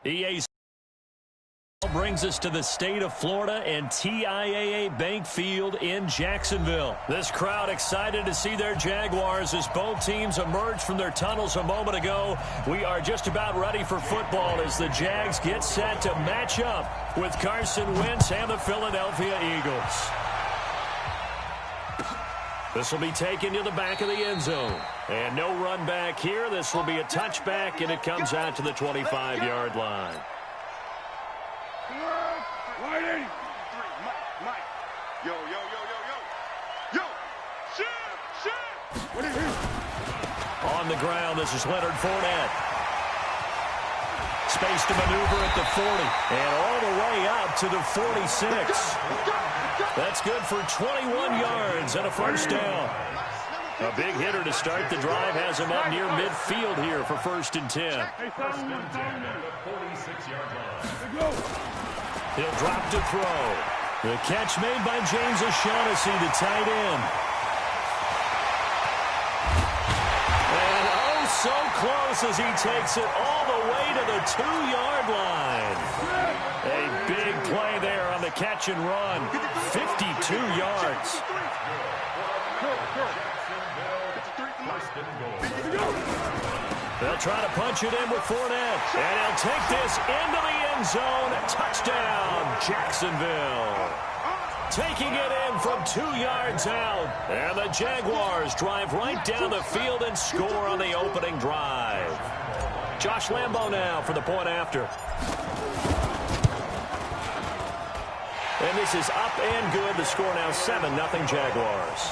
EA brings us to the state of Florida and TIAA Bank Field in Jacksonville. This crowd excited to see their Jaguars as both teams emerged from their tunnels a moment ago. We are just about ready for football as the Jags get set to match up with Carson Wentz and the Philadelphia Eagles. This will be taken to the back of the end zone. And no run back here. This will be a touchback, and it comes out to the 25-yard line. On the ground, this is Leonard Fournette. Space to maneuver at the 40. And all the way out to the 46. That's good for 21 yards and a first down. A big hitter to start the drive has him up near midfield here for 1st and 10. He'll drop to throw. The catch made by James O'Shaughnessy, the tight end. And oh, so close as he takes it all the way to the 2-yard line. A big play there on the catch and run. 52 yards. They'll try to punch it in with Fournette. And he'll take this into the end zone. Touchdown, Jacksonville. Taking it in from 2 yards out. And the Jaguars drive right down the field and score on the opening drive. Josh Lambo now for the point after. And this is up and good. The score now 7-0 Jaguars.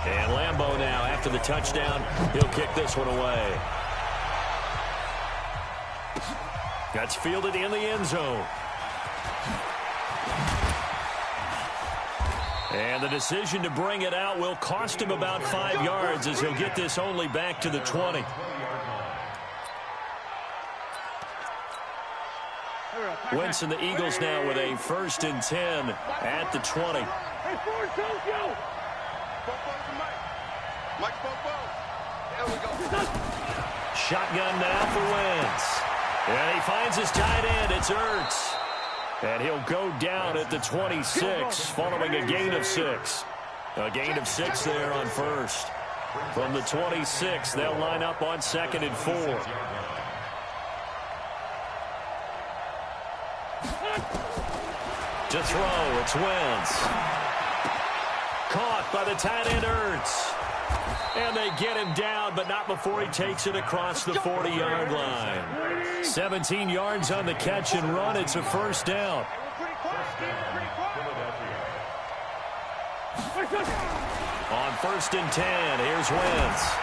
And Lambo now, after the touchdown, he'll kick this one away. That's fielded in the end zone. And the decision to bring it out will cost him about 5 yards as he'll get this only back to the 20. Wentz and the Eagles now with a 1st and 10 at the 20. Shotgun now for Wentz. And he finds his tight end. It's Ertz. And he'll go down at the 26 following a gain of 6. A gain of 6 there on 1st. From the 26, they'll line up on 2nd and 4. To throw, it's Wentz. Caught by the tight end Ertz. And they get him down, but not before he takes it across the 40-yard line. 17 yards on the catch and run. It's a first down. On 1st and 10, here's Wentz.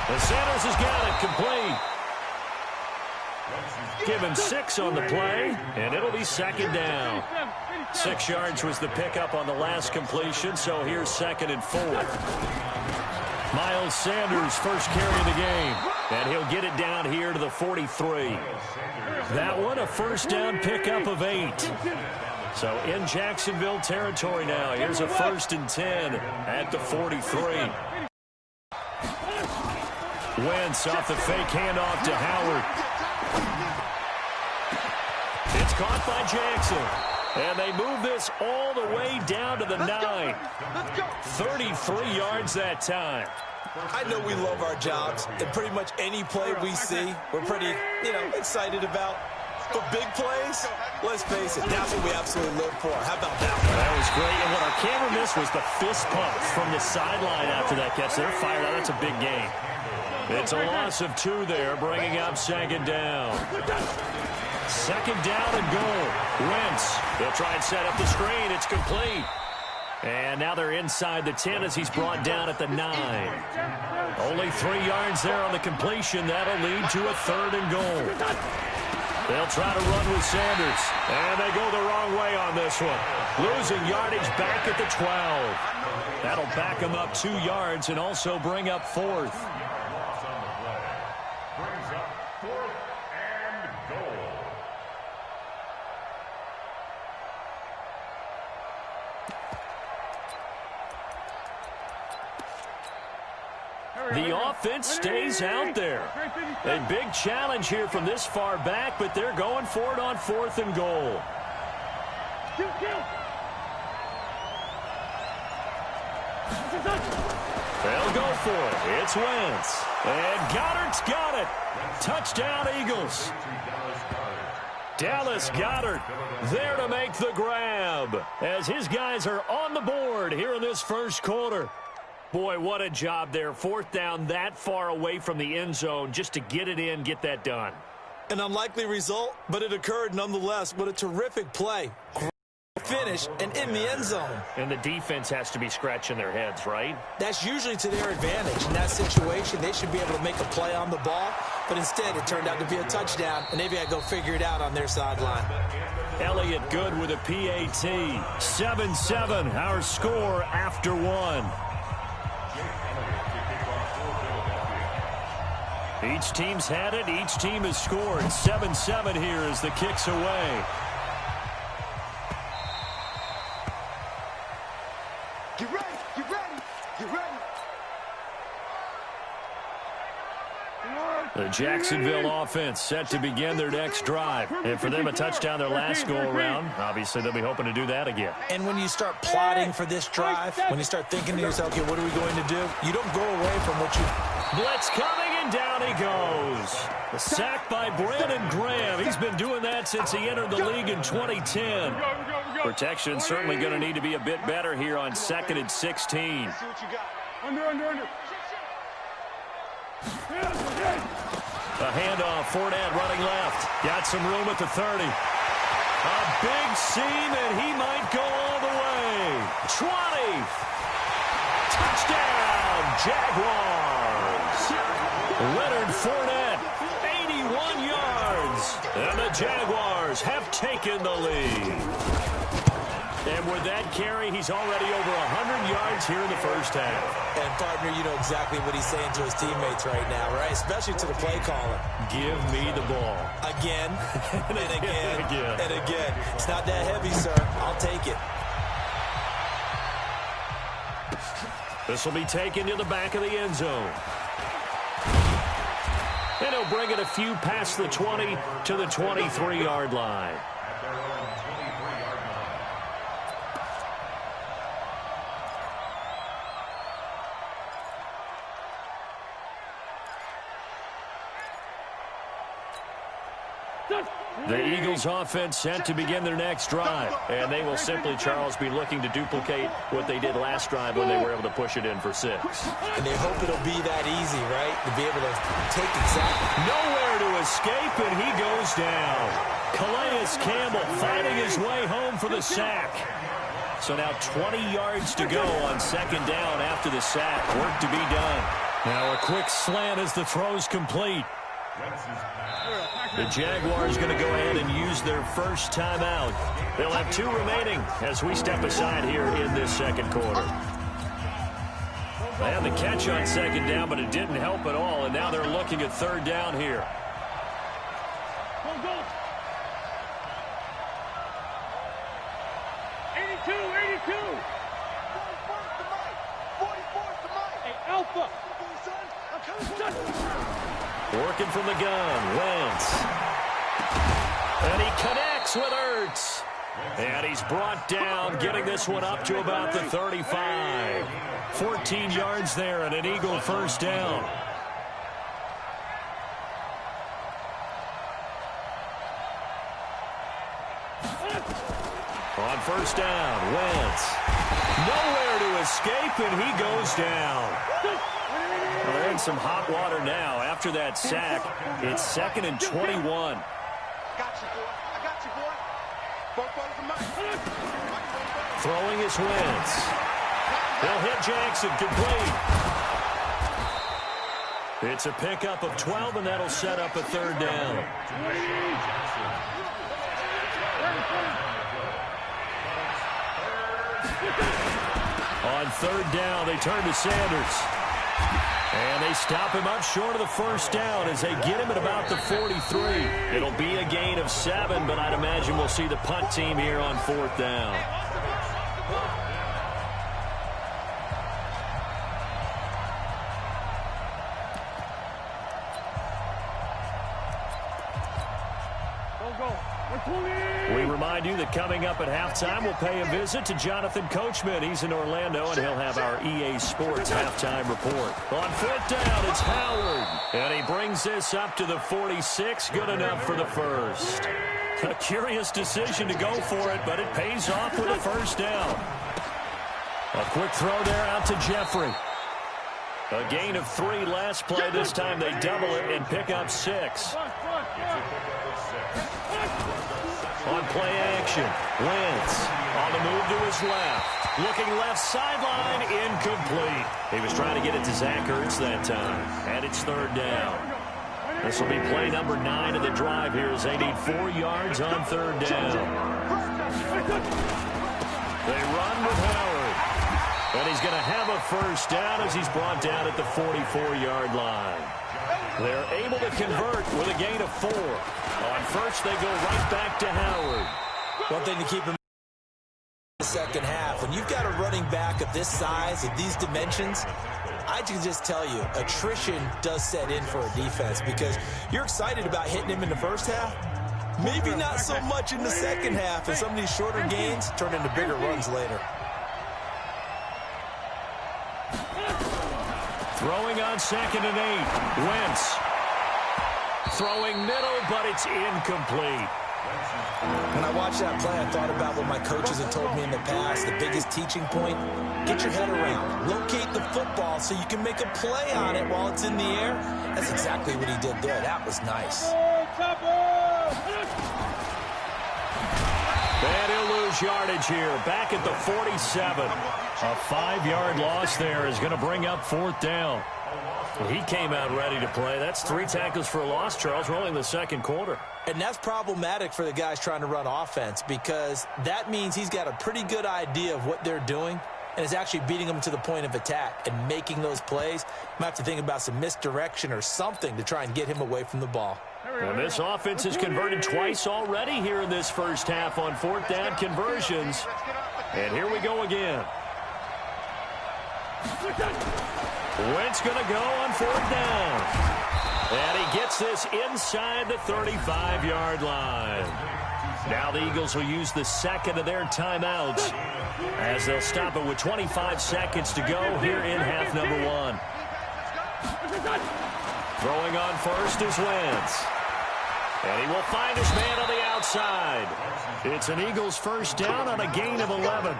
The Sanders has got it complete. Given 6 on the play, and it'll be 2nd down. 6 yards was the pickup on the last completion, so here's 2nd and 4. Miles Sanders first carry of the game, and he'll get it down here to the 43. That one a first down pickup of 8. So in Jacksonville territory now. Here's a 1st and 10 at the 43. Wentz off the fake handoff to Howard. It's caught by Jackson. And they move this all the way down to the 9. 33 yards that time. I know we love our jobs, and pretty much any play we see, we're pretty, excited about. But big plays, let's face it, that's what we absolutely live for. How about that one? That was great. And what our camera missed was the fist pump from the sideline after that catch. They're fired out. That's a big game. It's a loss of 2 there, bringing up 2nd down. 2nd down and goal. Wentz. They'll try and set up the screen. It's complete. And now they're inside the 10 as he's brought down at the 9. Only 3 yards there on the completion. That'll lead to a 3rd and goal. They'll try to run with Sanders. And they go the wrong way on this one. Losing yardage back at the 12. That'll back them up 2 yards and also bring up 4th. The offense stays out there. A big challenge here from this far back, but they're going for it on 4th and goal. They'll go for it. It's Wentz. And Goddard's got it. Touchdown, Eagles. Dallas Goedert there to make the grab as his guys are on the board here in this first quarter. Boy, what a job there. 4th down that far away from the end zone just to get it in, get that done. An unlikely result, but it occurred nonetheless. What a terrific play. Great finish and in the end zone. And the defense has to be scratching their heads, right? That's usually to their advantage. In that situation, they should be able to make a play on the ball, but instead it turned out to be a touchdown, and they've got to go figure it out on their sideline. Elliott good with a PAT. 7-7, our score after 1. Each team's had it. Each team has scored. 7-7 here as the kick's away. Get ready, get ready, get ready. The Jacksonville offense set to begin their next drive. And for them, a touchdown their last go-around. Obviously, they'll be hoping to do that again. And when you start plotting for this drive, when you start thinking to yourself, okay, what are we going to do? You don't go away from what you... Blitz coming, and down he goes. The sack by Brandon Graham. He's been doing that since he entered the league in 2010. Protection certainly going to need to be a bit better here on 2nd and 16. Under. A handoff, Fournette running left. Got some room at the 30. A big seam, and he might go all the way. 20. Touchdown, Jaguars. Leonard Fournette, 81 yards. And the Jaguars have taken the lead. And with that carry, he's already over 100 yards here in the first half. And, partner, you know exactly what he's saying to his teammates right now, right? Especially to the play caller. Give me the ball. Again, and again, again. and again. It's not that heavy, sir. I'll take it. This will be taken to the back of the end zone. And he'll bring it a few past the 20 to the 23-yard line. The Eagles offense set to begin their next drive, and they will simply, Charles, be looking to duplicate what they did last drive when they were able to push it in for 6. And they hope it'll be that easy, right? To be able to take exactly. Nowhere to escape, and he goes down. Calais Campbell fighting his way home for the sack. So now 20 yards to go on 2nd down after the sack. Work to be done. Now a quick slant as the throw's complete. The Jaguars going to go ahead and use their first timeout. They'll have 2 remaining as we step aside here in this second quarter. They had the catch on 2nd down, but it didn't help at all, and now they're looking at 3rd down here. Go. 82. 44's the mic. Hey, Alpha. Working from the gun, Wentz. And he connects with Ertz. And he's brought down, getting this one up to about the 35. 14 yards there and an Eagle first down. On first down, Wentz. Nowhere to escape, and he goes down. Well, they're in some hot water now. After that sack, it's 2nd and 21. I got you, boy. Throwing is Wentz. They'll hit Jackson, complete. It's a pickup of 12, and that'll set up a 3rd down. On 3rd down, they turn to Sanders. And they stop him up short of the first down as they get him at about the 43. It'll be a gain of 7, but I'd imagine we'll see the punt team here on 4th down. We remind you that coming up at halftime, we'll pay a visit to Jonathan Coachman. He's in Orlando, and he'll have our EA Sports halftime report. On fourth down, it's Howard. And he brings this up to the 46. Good enough for the first. A curious decision to go for it, but it pays off with a first down. A quick throw there out to Jeffrey. A gain of 3 last play. This time they double it and pick up 6. On play action, Wentz on the move to his left. Looking left sideline, incomplete. He was trying to get it to Zach Ertz that time. And it's third down. This will be play number 9 of the drive here as they need 4 yards on third down. They run with Howard. And he's going to have a first down as he's brought down at the 44-yard line. They're able to convert with a gain of 4. On first, they go right back to Howard. One thing to keep in mind in the second half, when you've got a running back of this size, of these dimensions, I can just tell you, attrition does set in for a defense because you're excited about hitting him in the first half. Maybe not so much in the second half, and some of these shorter gains turn into bigger runs later. Throwing on 2nd and 8. Wentz. Throwing middle, but it's incomplete. When I watched that play, I thought about what my coaches had told me in the past. The biggest teaching point, get your head around. Locate the football so you can make a play on it while it's in the air. That's exactly what he did there. That was nice. And he'll lose yardage here. Back at the 47. A 5-yard loss there is going to bring up fourth down. He came out ready to play. That's 3 tackles for a loss, Charles, rolling the second quarter. And that's problematic for the guys trying to run offense because that means he's got a pretty good idea of what they're doing and is actually beating them to the point of attack and making those plays. Might have to think about some misdirection or something to try and get him away from the ball. And this offense has converted twice already here in this first half on fourth down conversions. And here we go again. Wentz going to go on fourth down. And he gets this inside the 35-yard line. Now the Eagles will use the second of their timeouts as they'll stop it with 25 seconds to go here in half number 1. Throwing on first is Wentz. And he will find his man on the outside. It's an Eagles first down on a gain of 11.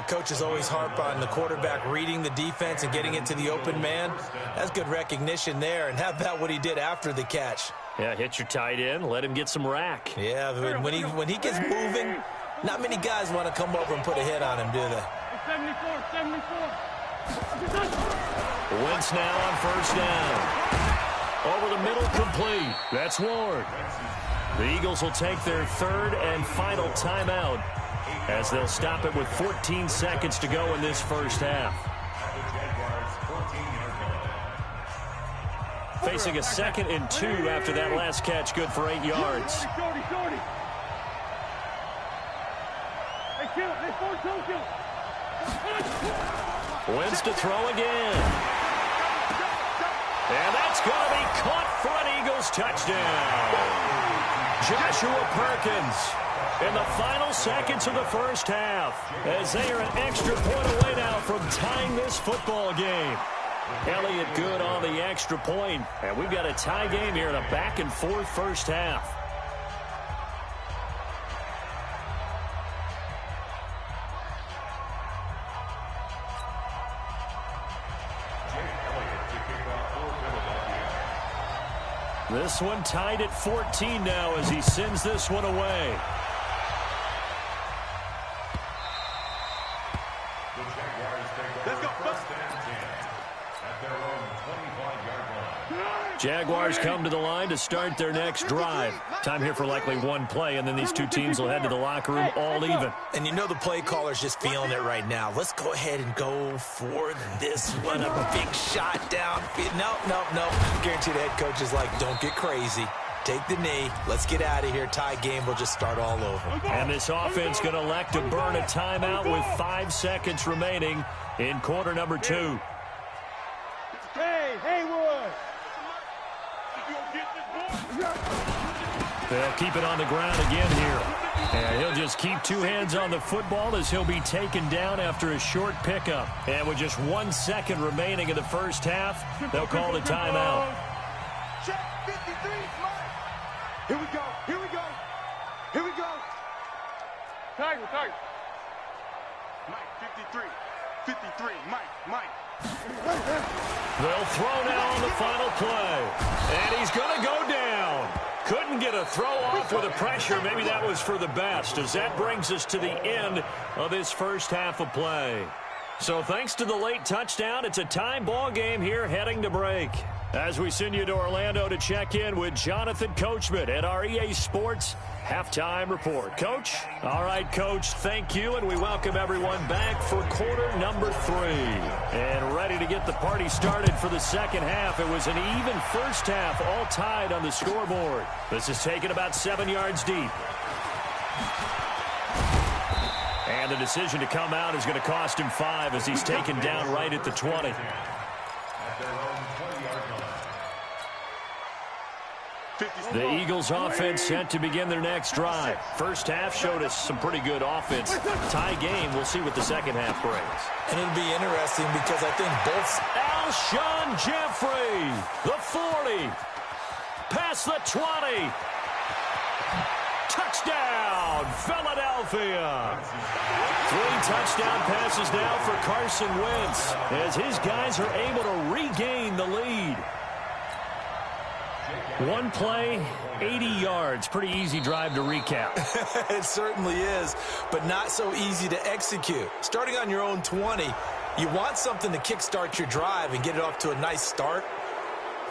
Coaches always harp on the quarterback reading the defense and getting it to the open man. That's good recognition there. And how about what he did after the catch? Yeah, hit your tight end, let him get some rack. Yeah, when he gets moving, not many guys want to come over and put a hit on him, do they? 74. Wentz now on first down. Over the middle, complete. That's Ward. The Eagles will take their third and final timeout as they'll stop it with 14 seconds to go in this first half. Facing a 2nd and 2 after that last catch, good for 8 yards. Wentz to throw again. And that's going to be caught for an Eagles touchdown. Joshua Perkins in the final seconds of the first half as they are an extra point away now from tying this football game. Elliott good on the extra point, and we've got a tie game here in a back-and-forth first half. This one tied at 14 now as he sends this one away. Jaguars come to the line to start their next drive. Time here for likely one play, and then these two teams will head to the locker room all even. And you know the play caller's just feeling it right now. Let's go ahead and go for this one. A big shot down. No. Guarantee the head coach is like, don't get crazy. Take the knee. Let's get out of here. Tie game will just start all over. And this offense going to elect to burn a timeout with 5 seconds remaining in quarter number 2. Hey, Haywood. They'll keep it on the ground again here. And he'll just keep two hands on the football as he'll be taken down after a short pickup. And with just 1 second remaining in the first half, they'll call the timeout. Check 53, Mike. Here we go. Here we go. Here we go. Tiger. Mike, 53. 53. Mike. They'll throw now on the final play. And he's going to go down. Couldn't get a throw off with the pressure. Maybe that was for the best, as that brings us to the end of this first half of play. So thanks to the late touchdown, it's a time ball game here heading to break. As we send you to Orlando to check in with Jonathan Coachman at our EA Sports Halftime Report. Coach? All right, Coach, thank you, and we welcome everyone back for quarter number 3. And ready to get the party started for the second half. It was an even first half, all tied on the scoreboard. This is taken about 7 yards deep. And the decision to come out is going to cost him 5 as he's taken down right at the 20. The Eagles offense set to begin their next drive. First half showed us some pretty good offense. Tie game, we'll see what the second half brings. And it'll be interesting because I think both... Alshon Jeffrey, the 40, past the 20. Touchdown, Philadelphia. 3 touchdown passes now for Carson Wentz as his guys are able to regain the lead. One play, 80 yards. Pretty easy drive to recap. It certainly is, but not so easy to execute. Starting on your own 20, you want something to kickstart your drive and get it off to a nice start.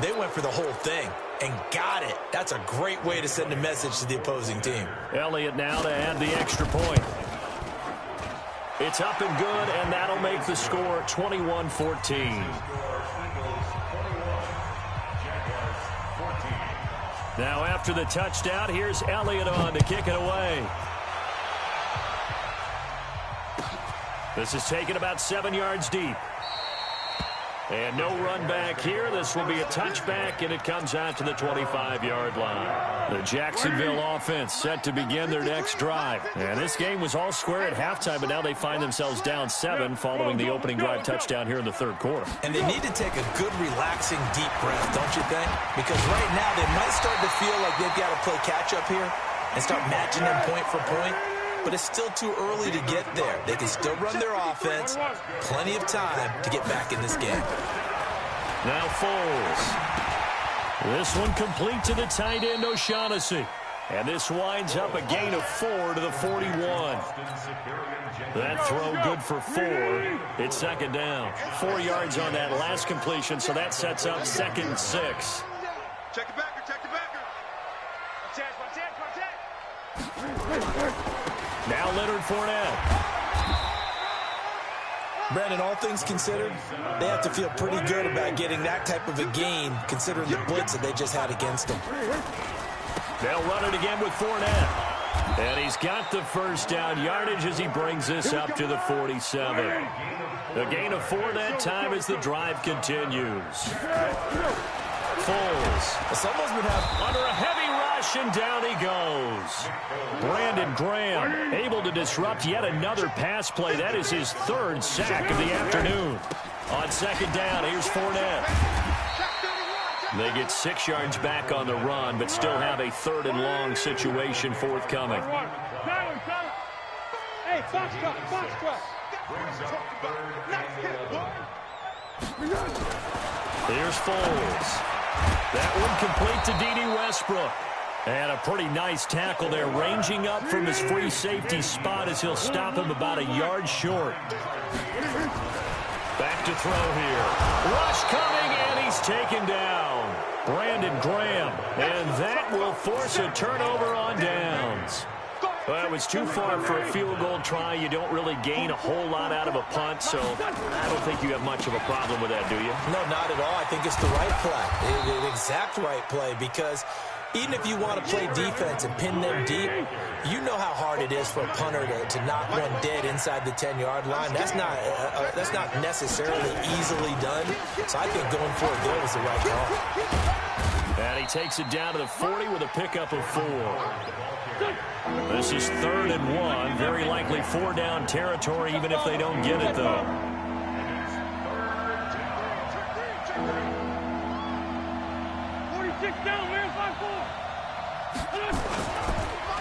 They went for the whole thing and got it. That's a great way to send a message to the opposing team. Elliott now to add the extra point. It's up and good, and that'll make the score 21-14. Now after the touchdown, here's Elliott on to kick it away. This is taken about 7 yards deep. And no run back here. This will be a touchback, and it comes out to the 25-yard line. The Jacksonville offense set to begin their next drive. And this game was all square at halftime, but now they find themselves down 7 following the opening drive touchdown here in the third quarter. And they need to take a good, relaxing, deep breath, don't you think? Because right now they might start to feel like they've got to play catch-up here and start matching them point for point. But it's still too early to get there. They can still run their offense. Plenty of time to get back in this game. Now Foles. This one complete to the tight end, O'Shaughnessy. And this winds up a gain of 4 to the 41. That throw good for 4. It's second down. 4 yards on that last completion, so that sets up 2nd and 6. Check the backer, check the backer. Contact. Now Leonard Fournette. Brandon, all things considered, they have to feel pretty good about getting that type of a gain, considering the blitz that they just had against them. They'll run it again with Fournette. And he's got the first down yardage as he brings this up to the 47. A gain of 4 that time as the drive continues. Foles. It's almost been under a heavy rush, and down he goes. Brandon Graham able to disrupt yet another pass play. That is his 3rd sack of the afternoon. On second down, here's Fournette. They get 6 yards back on the run, but still have a 3rd and long situation forthcoming. Hey, box truck. Here's Foles. That one complete to D.D. Westbrook. And a pretty nice tackle there, ranging up from his free safety spot as he'll stop him about a yard short. Back to throw here. Rush coming, and he's taken down. Brandon Graham. And that will force a turnover on downs. Well, it was too far for a field goal try. You don't really gain a whole lot out of a punt, so I don't think you have much of a problem with that, do you? No, not at all. I think it's the right play, the exact right play, because even if you want to play defense and pin them deep, you know how hard it is for a punter to knock one dead inside the 10-yard line. That's not necessarily easily done. So I think going for it there was the right call. And he takes it down to the 40 with a pickup of 4. This is 3rd and 1. Very likely 4 down territory, even if they don't get it, though.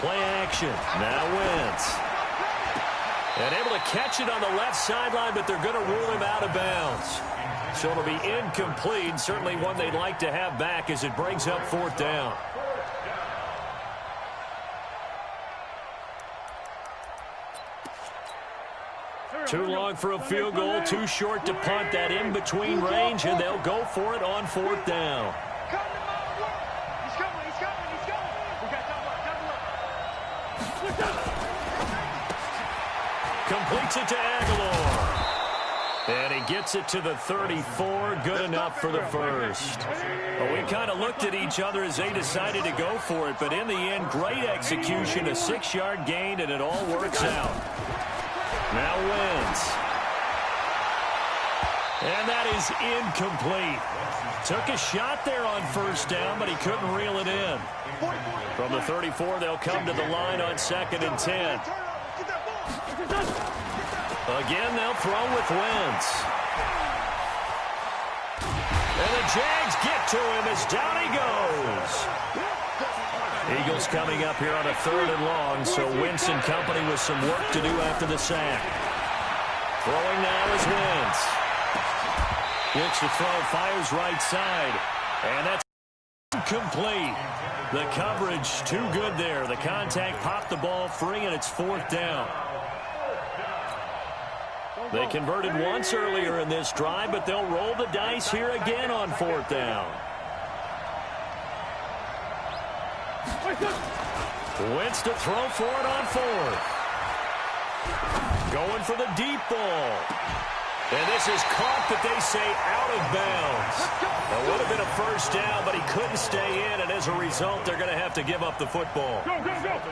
Play action. Now Wentz. And able to catch it on the left sideline, but they're going to rule him out of bounds. So it'll be incomplete. Certainly one they'd like to have back as it brings up 4th down. Too long for a field goal, too short to punt. That in-between range, and they'll go for it on 4th down. Completes it to Aguilar. And he gets it to the 34. Good enough for the first. Well, we kind of looked at each other as they decided to go for it, but in the end, great execution, a 6-yard gain, and it all works out. Now Wentz. And that is incomplete. Took a shot there on 1st down, but he couldn't reel it in. From the 34, they'll come to the line on 2nd and 10. Again, they'll throw with Wentz. And the Jags get to him as down he goes. Eagles coming up here on a 3rd and long, so Wentz and company with some work to do after the sack. Throwing now is Wentz. Looks to throw, fires right side. And that's incomplete. The coverage too good there. The contact popped the ball free, and it's 4th down. They converted once earlier in this drive, but they'll roll the dice here again on 4th down. Wentz to throw for it on 4th. Going for the deep ball. And this is caught, but they say out of bounds. That would have been a 1st down, but he couldn't stay in, and as a result, they're going to have to give up the football.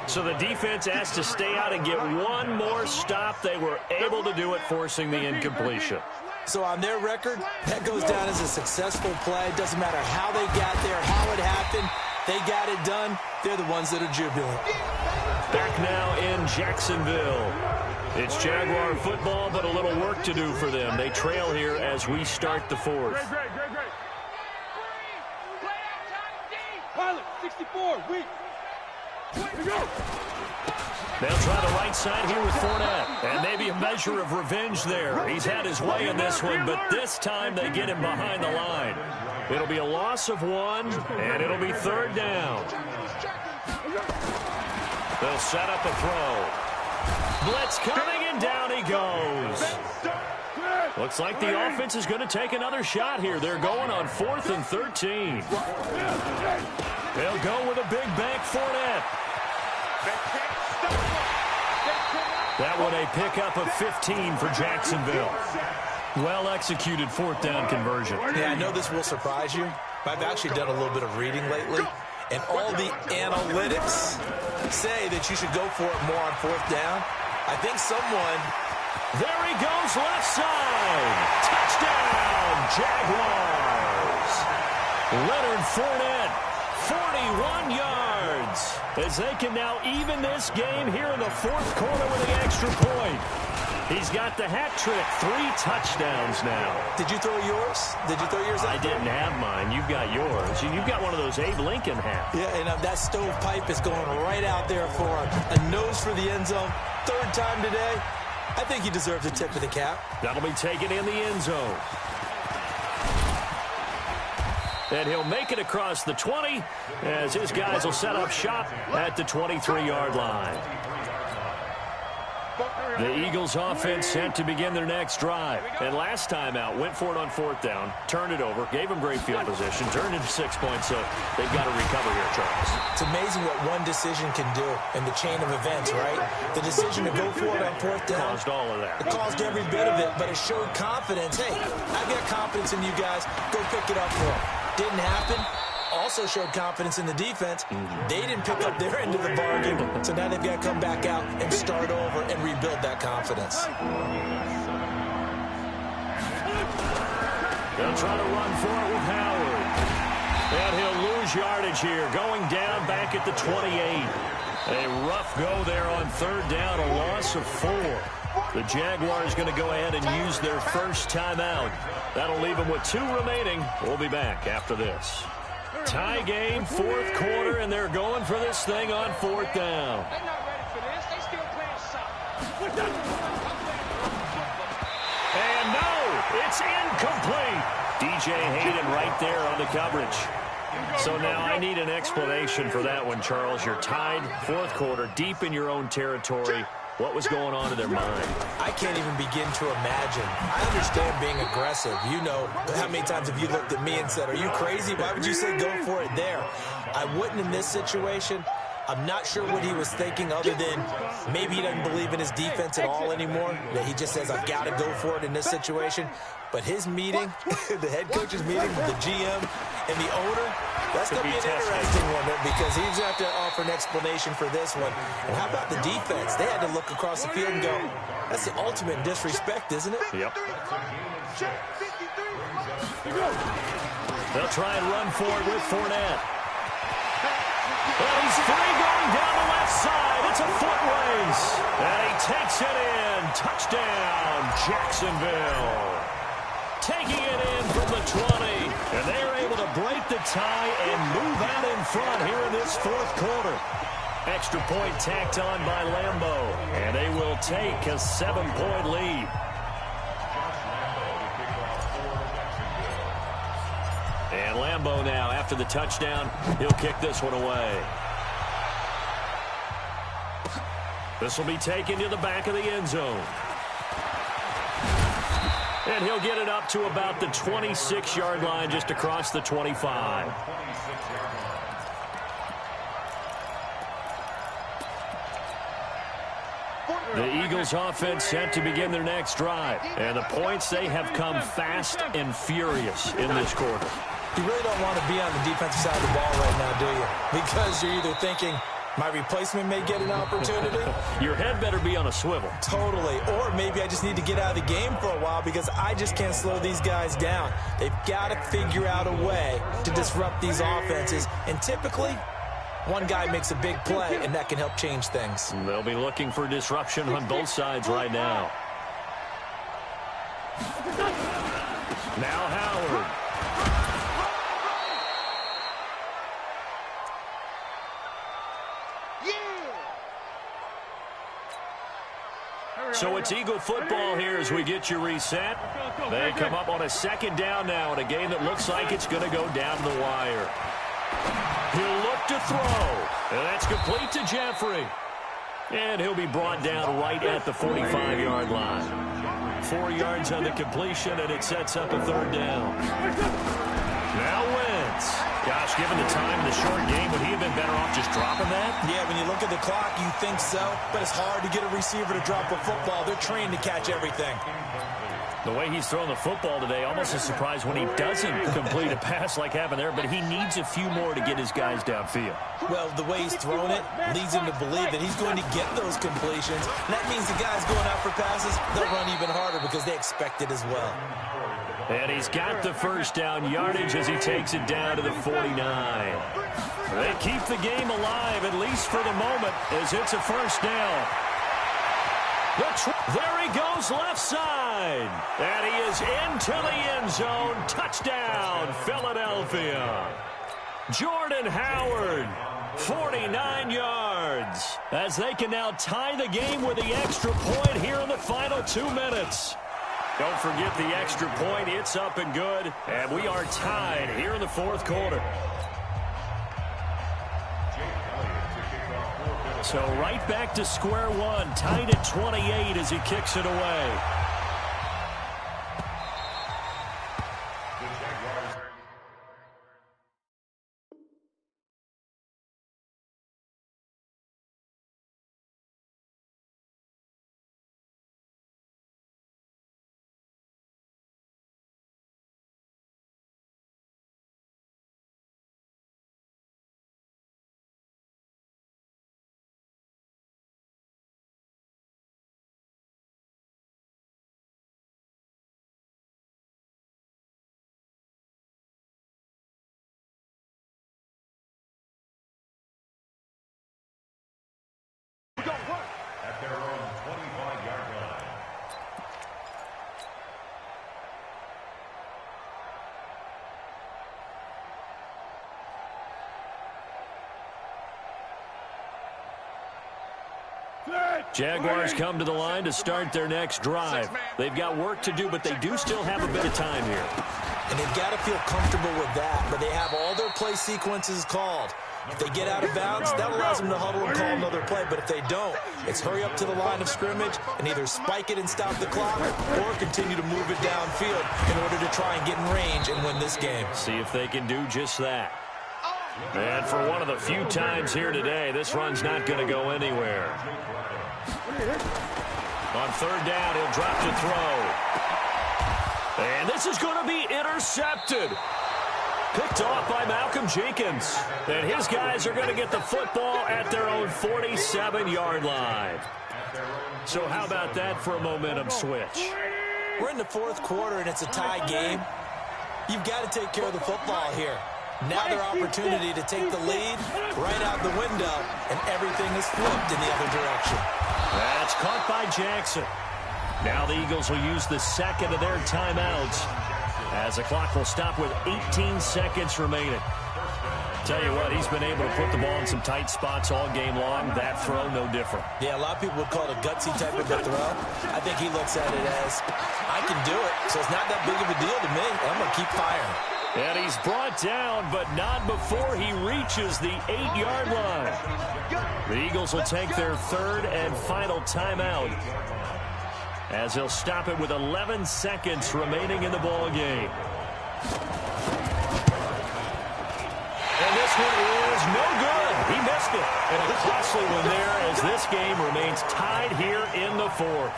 So the defense has to stay out and get one more stop. They were able to do it, forcing the incompletion. So on their record, that goes down as a successful play. Doesn't matter how they got there, how it happened. They got it done. They're the ones that are jubilant. Back now in Jacksonville. It's Jaguar football, but a little work to do for them. They trail here as we start the 4th. Great. Pilot, 64, weak. They'll try the right side here with Fournette. And maybe a measure of revenge there. He's had his way in this one, but this time they get him behind the line. It'll be a loss of 1, and it'll be 3rd down. They'll set up a throw. Blitz coming, and down he goes. Looks like the offense is going to take another shot here. They're going on 4th and 13. They'll go with a big bank Fournette. That one a pickup of 15 for Jacksonville. Well executed 4th down conversion. Yeah, I know this will surprise you. I've actually done a little bit of reading lately, and all the analytics say that you should go for it more on 4th down. I think someone... There he goes, left side. Touchdown, Jaguars. Leonard Fournette, 41 yards. As they can now even this game here in the 4th quarter with the extra point. He's got the hat trick, 3 touchdowns now. Did you throw yours? Did you throw yours out? I didn't have mine. You've got yours. You've got one of those Abe Lincoln hats. Yeah, and that stovepipe is going right out there for a nose for the end zone. 3rd time today. I think he deserves a tip of the cap. That'll be taken in the end zone. And he'll make it across the 20 as his guys will set up shop at the 23-yard line. The Eagles offense set to begin their next drive. And last time out, went for it on 4th down, turned it over, gave them great field position, turned into 6 points, so they've got to recover here, Charles. It's amazing what one decision can do in the chain of events, right? The decision to go for it on 4th down. Caused all of that. It caused every bit of it, but it showed confidence. Hey, I've got confidence in you guys. Go pick it up for them. Didn't happen. Also showed confidence in the defense. They didn't pick up their end of the bargain, so now they've got to come back out and start over and rebuild that confidence. They'll try to run for it with Howard. And he'll lose yardage here, going down back at the 28. A rough go there on third down, a loss of 4. The Jaguars going to go ahead and use their first timeout. That'll leave them with 2 remaining. We'll be back after this. Tie game, fourth quarter, and they're going for this thing on fourth down. They're not ready for this. They still playing soft. And no, it's incomplete. DJ Hayden right there on the coverage. So now I need an explanation for that one, Charles. You're tied, fourth quarter, deep in your own territory. What was going on in their mind? I can't even begin to imagine. I understand being aggressive. You know, how many times have you looked at me and said, are you crazy? Why would you say go for it there? I wouldn't in this situation. I'm not sure what he was thinking other than maybe he doesn't believe in his defense at all anymore. That he just says, I've got to go for it in this situation. But his meeting, the head coach's meeting with the GM and the owner, that's going to be an interesting one because he's going to have to offer an explanation for this one. And how about the defense? They had to look across the field and go, that's the ultimate disrespect, isn't it? Yep. They'll try and run for it with Fournette. Well, he's free going down the left side. It's a foot race. And he takes it in. Touchdown, Jacksonville. Taking it in from the 20. And they're able to break the tie and move out in front here in this fourth quarter. Extra point tacked on by Lambeau. And they will take a 7-point lead. And Lambeau now, after the touchdown, he'll kick this one away. This will be taken to the back of the end zone. And he'll get it up to about the 26-yard line, just across the 25. The Eagles offense set to begin their next drive. And the points, they have come fast and furious in this quarter. You really don't want to be on the defensive side of the ball right now, do you? Because you're either thinking, my replacement may get an opportunity. Your head better be on a swivel. Totally. Or maybe I just need to get out of the game for a while because I just can't slow these guys down. They've got to figure out a way to disrupt these offenses. And typically, one guy makes a big play, and that can help change things. They'll be looking for disruption on both sides right now. Now Howard. So it's Eagle football here as we get you reset. They come up on a second down now in a game that looks like it's going to go down the wire. He'll look to throw. And that's complete to Jeffrey. And he'll be brought down right at the 45-yard line. 4 yards on the completion, and it sets up a third down. Now Wentz. Gosh, given the time in the short game, would he have been better off just dropping that? Yeah, when you look at the clock, you think so. But it's hard to get a receiver to drop a football. They're trained to catch everything. The way he's throwing the football today, almost a surprise when he doesn't complete a pass like happened there, but he needs a few more to get his guys downfield. Well, the way he's thrown it leads him to believe that he's going to get those completions. And that means the guys going out for passes, they'll run even harder because they expect it as well. And he's got the first down yardage as he takes it down to the 49. They keep the game alive, at least for the moment, as it's a first down. There he goes left side. And he is into the end zone. Touchdown, Philadelphia. Jordan Howard, 49 yards. As they can now tie the game with the extra point here in the final 2 minutes. Don't forget the extra point. It's up and good. And we are tied here in the fourth quarter. So right back to square one, tied at 28 as he kicks it away. Jaguars come to the line to start their next drive. They've got work to do, but they do still have a bit of time here. And they've got to feel comfortable with that, but they have all their play sequences called. If they get out of bounds, that allows them to huddle and call another play. But if they don't, it's hurry up to the line of scrimmage and either spike it and stop the clock or continue to move it downfield in order to try and get in range and win this game. See if they can do just that. And for one of the few times here today, this run's not going to go anywhere. On third down, he'll drop to throw. And this is going to be intercepted. Picked off by Malcolm Jenkins. And his guys are going to get the football at their own 47-yard line. So how about that for a momentum switch? We're in the fourth quarter, and it's a tie game. You've got to take care of the football here. Now their opportunity to take the lead right out the window, and everything is flipped in the other direction. That's caught by Jackson. Now the Eagles will use the second of their timeouts as the clock will stop with 18 seconds remaining. Tell you what, he's been able to put the ball in some tight spots all game long. That throw, no different. Yeah, a lot of people would call it a gutsy type of a throw. I think he looks at it as, I can do it, so it's not that big of a deal to me. I'm going to keep firing. And he's brought down, but not before he reaches the 8-yard line. The Eagles will take their third and final timeout as he'll stop it with 11 seconds remaining in the ball game. And this one is no good. He missed it. And a costly one there as this game remains tied here in the fourth.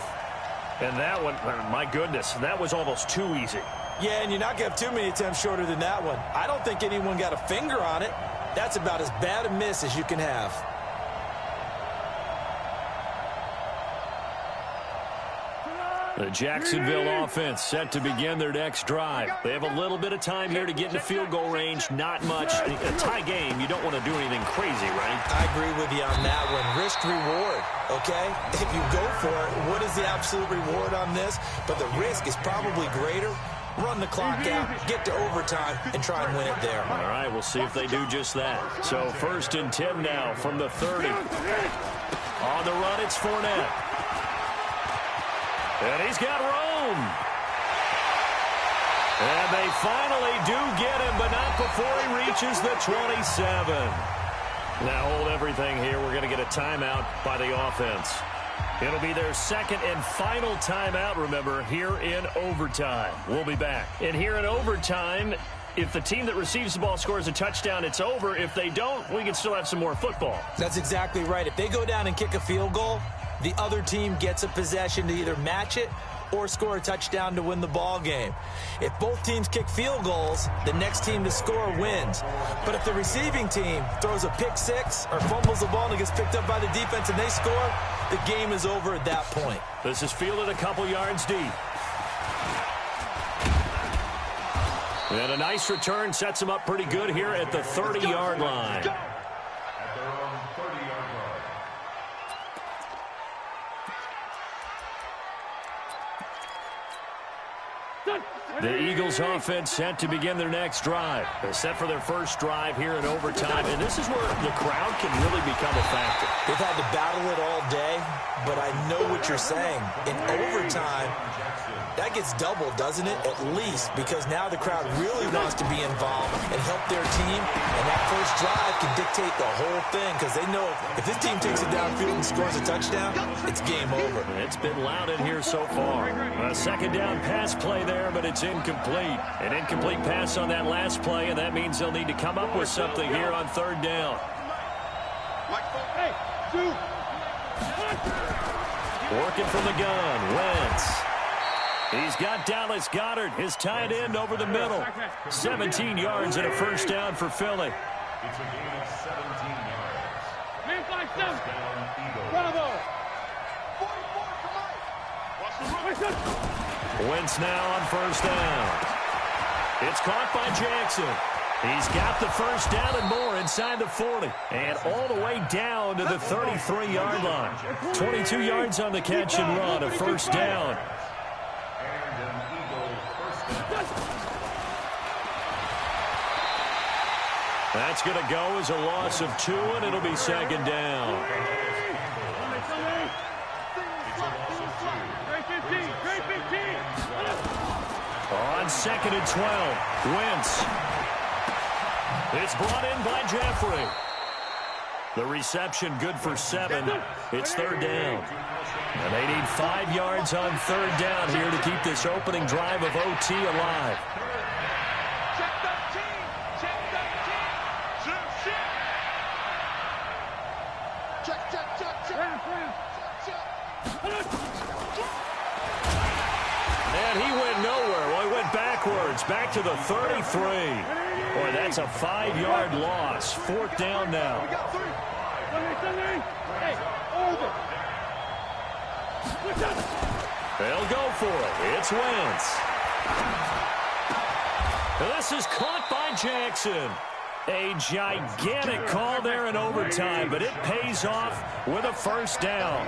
And that one, my goodness, that was almost too easy. Yeah, and you're not going to have too many attempts shorter than that one. I don't think anyone got a finger on it. That's about as bad a miss as you can have. The Jacksonville offense set to begin their next drive. They have a little bit of time here to get into field goal range. Not much. A tie game, you don't want to do anything crazy, right? I agree with you on that one. Risk reward, okay? If you go for it, what is the absolute reward on this? But the risk is probably greater. Run the clock out, get to overtime, and try and win it there. All right, we'll see if they do just that. So 1st and 10 now from the 30. On the run, it's Fournette. And he's got room. And they finally do get him, but not before he reaches the 27. Now hold everything here. We're going to get a timeout by the offense. It'll be their second and final timeout, remember, here in overtime. We'll be back. And here in overtime, if the team that receives the ball scores a touchdown, it's over. If they don't, we can still have some more football. That's exactly right. If they go down and kick a field goal, the other team gets a possession to either match it or score a touchdown to win the ball game. If both teams kick field goals, the next team to score wins. But if the receiving team throws a pick six or fumbles the ball and it gets picked up by the defense and they score, the game is over at that point. This is fielded a couple yards deep. And a nice return sets him up pretty good here at the 30-yard line. The Eagles offense set to begin their next drive. They're set for their first drive here in overtime, and this is where the crowd can really become a factor. They've had to battle it all day, but I know what you're saying. In overtime, that gets doubled, doesn't it? At least, because now the crowd really wants to be involved and help their team, and that first drive can dictate the whole thing because they know if this team takes it downfield and scores a touchdown, it's game over. It's been loud in here so far. A second down pass play there, but it's incomplete. An incomplete pass on that last play, and that means they'll need to come up with something here on third down. Working from the gun, Wentz. He's got Dallas Goedert, his tight end, over the middle. 17 yards and a first down for Philly. It's a gain of 17 yards. First down, Eagles. Bravo. Wentz now on first down. It's caught by Jackson. He's got the first down and more inside the 40. And all the way down to the 33-yard line. 22 yards on the catch and run, a first down. That's going to go as a loss of 2, and it'll be second down. 2nd and 12. Wentz. It's brought in by Jeffrey. The reception good for 7. It's 3rd down. And they need 5 yards on 3rd down here to keep this opening drive of OT alive. Check 13. Check 13. Check. And he went nowhere. Well, he went backwards, back to the 33. Boy, that's a 5-yard loss. 4th down now. We got 3. Hey, over. They'll go for it. It's Wentz. This is caught by Jackson. A gigantic call there in overtime, but it pays off with a 1st down.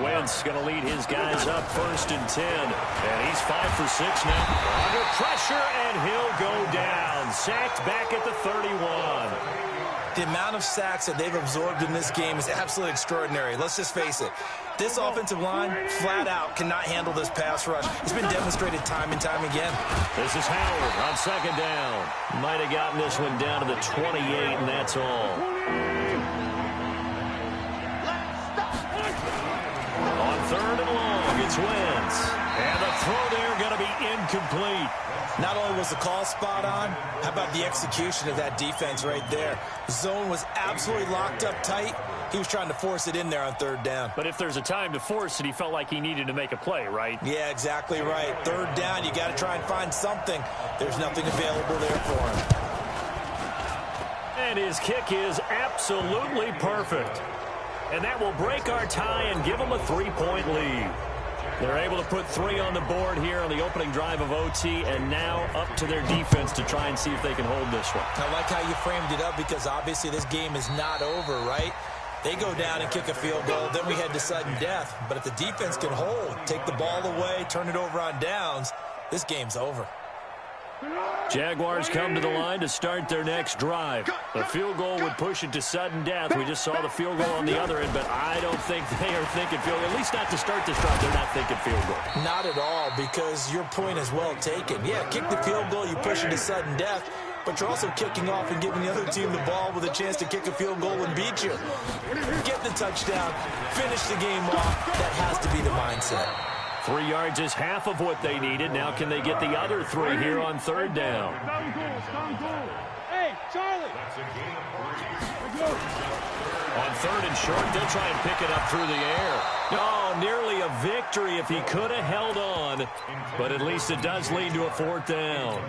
Wentz going to lead his guys up 1st and 10. And he's 5 for 6 now. Under pressure, and he'll go down. Sacked back at the 31. The amount of sacks that they've absorbed in this game is absolutely extraordinary. Let's just face it. This offensive line, flat out, cannot handle this pass rush. It's been demonstrated time and time again. This is Howard on 2nd down. Might have gotten this one down to the 28, and that's all. On 3rd and long, it's Wentz. And the throw there going to be incomplete. Not only was the call spot on, how about the execution of that defense right there? Zone was absolutely locked up tight. He was trying to force it in there on 3rd down. But if there's a time to force it, he felt like he needed to make a play, right? Yeah, exactly right. 3rd down, you got to try and find something. There's nothing available there for him. And his kick is absolutely perfect. And that will break our tie and give them a 3-point lead. They're able to put 3 on the board here on the opening drive of OT, and now up to their defense to try and see if they can hold this one. I like how you framed it up, because obviously this game is not over, right? They go down and kick a field goal, then we head to sudden death. But if the defense can hold, take the ball away, turn it over on downs, this game's over. Jaguars come to the line to start their next drive. The field goal would push it to sudden death. We just saw the field goal on the other end, but I don't think they are thinking field goal. At least not to start this drive, they're not thinking field goal. Not at all, because your point is well taken. Yeah, kick the field goal, you push it to sudden death, but you're also kicking off and giving the other team the ball with a chance to kick a field goal and beat you. Get the touchdown, finish the game off. That has to be the mindset. 3 yards is half of what they needed. Now can they get the other 3 here on 3rd down? Hey, Charlie. On 3rd and short, they'll try and pick it up through the air. Oh, nearly a victory if he could have held on, but at least it does lead to a 4th down.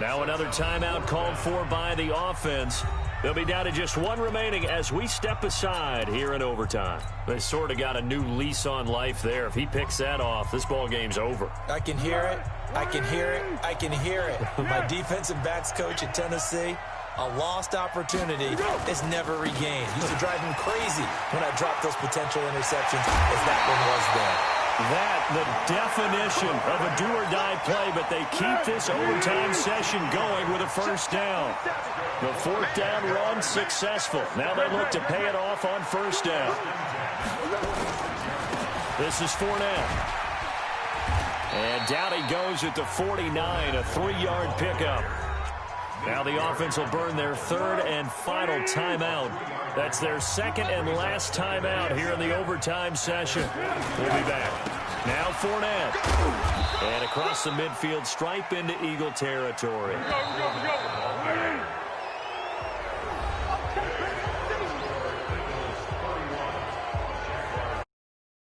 Now another timeout called for by the offense. They'll be down to just 1 remaining as we step aside here in overtime. They sort of got a new lease on life there. If he picks that off, this ball game's over. I can hear it. I can hear it. I can hear it. My defensive backs coach at Tennessee, a lost opportunity is never regained. Used to drive him crazy when I dropped those potential interceptions, as that one was there. That, the definition of a do-or-die play, but they keep this overtime session going with a 1st down. The 4th down run successful. Now they look to pay it off on 1st down. This is Fournette. And down he goes at the 49, a 3-yard pickup. Now the offense will burn their 3rd and final timeout. That's their 2nd and last timeout here in the overtime session. We'll be back. Now Fournette. And across the midfield stripe into Eagle territory. Go.